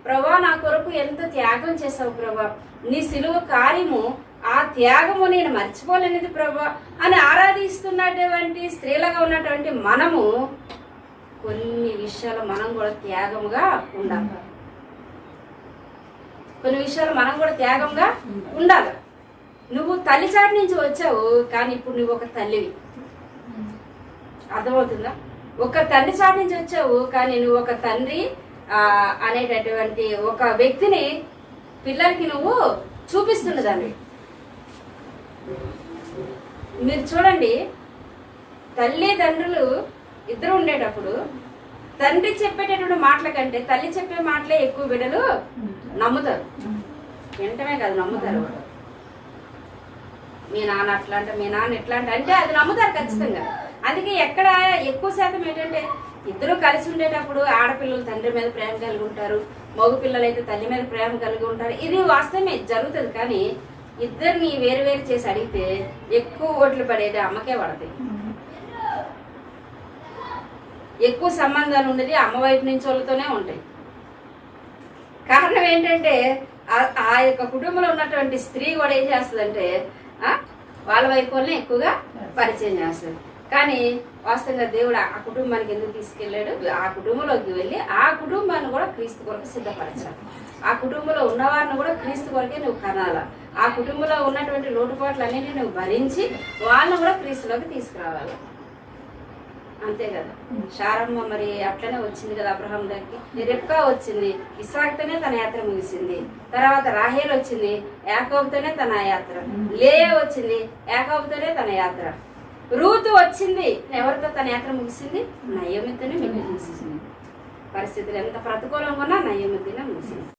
ప్రభా నా కొరకు ఎంత త్యాగం చేసావు ప్రభా, నీ సిలువ కార్యము ఆ త్యాగము నేను మర్చిపోలేనిది ప్రభా అని ఆరాధిస్తున్నటువంటి స్త్రీలుగా ఉన్నటువంటి మనము కొన్ని విషయాలు మనం కూడా త్యాగముగా ఉండాలి. కొన్ని విషయాలు మనం కూడా త్యాగంగా ఉండాలి. నువ్వు తల్లి చాటి నుంచి వచ్చావు, కానీ ఇప్పుడు నువ్వు ఒక తల్లివి. అర్థమవుతుందా? ఒక తండ్రి చాటి నుంచి వచ్చావు, కానీ నువ్వు ఒక తండ్రి అనేటటువంటి ఒక వ్యక్తిని పిల్లలకి నువ్వు చూపిస్తున్నదాన్ని. మీరు చూడండి, తల్లిదండ్రులు ఇద్దరు ఉండేటప్పుడు తండ్రి చెప్పేటటువంటి మాటల కంటే తల్లి చెప్పే మాటలే ఎక్కువ బిడ్డలు నమ్ముతారు. వింటమే కాదు, నమ్ముతారు. మీ నాన్న అట్లా అంటే, మీ నాన్న ఎట్లా అంటే అది నమ్ముతారు ఖచ్చితంగా. అందుకే ఎక్కడ ఎక్కువ శాతం ఏంటంటే ఇద్దరు కలిసి ఉండేటప్పుడు ఆడపిల్లలు తండ్రి మీద ప్రేమ కలిగి ఉంటారు, మగ పిల్లలు అయితే తల్లి మీద ప్రేమ కలిగి ఉంటారు. ఇది వాస్తవమే జరుగుతుంది. కానీ ఇద్దరిని వేరు వేరు చేసి అడిగితే ఎక్కువ ఓట్లు పడేది అమ్మకే పడతాయి. ఎక్కువ సంబంధాలు ఉండేది అమ్మ వైపు నుంచి వాళ్ళతోనే ఉంటాయి. కారణం ఏంటంటే ఆ యొక్క కుటుంబంలో ఉన్నటువంటి స్త్రీ కూడా ఏం చేస్తుందంటే వాళ్ళ వైపు వాళ్ళని ఎక్కువగా పరిచయం చేస్తుంది. కానీ వాస్తవంగా దేవుడు ఆ కుటుంబానికి ఎందుకు తీసుకెళ్ళాడు? ఆ కుటుంబంలోకి వెళ్ళి ఆ కుటుంబాన్ని కూడా క్రీస్తు కొరకు సిద్ధపరచాలి. ఆ కుటుంబంలో ఉన్నవారిని కూడా క్రీస్తు కొరకే నువ్వు కనాల. ఆ కుటుంబంలో ఉన్నటువంటి లోటుపాట్లు అన్నింటినీ నువ్వు భరించి వాళ్ళని కూడా క్రీస్తులోకి తీసుకురావాలి. అంతే కదా. శారమ్మ మరి అట్లనే వచ్చింది కదా అబ్రహాం దగ్గరికి. రెబ్కా వచ్చింది, ఇస్సాకుతోనే తన యాత్ర ముగిసింది. తర్వాత రాహేల్ వచ్చింది, యాకోబుతోనే తన యాత్ర. లేయా వచ్చింది, యాకోబుతోనే తన యాత్ర. రూతు వచ్చింది, ఎవరితో తన యాత్ర ముగిసింది? నయోమితోనే ముగిసింది. పరిస్థితులు ఎంత ప్రతికూలంగా ఉన్నా నయోమితోనే ముగిసింది.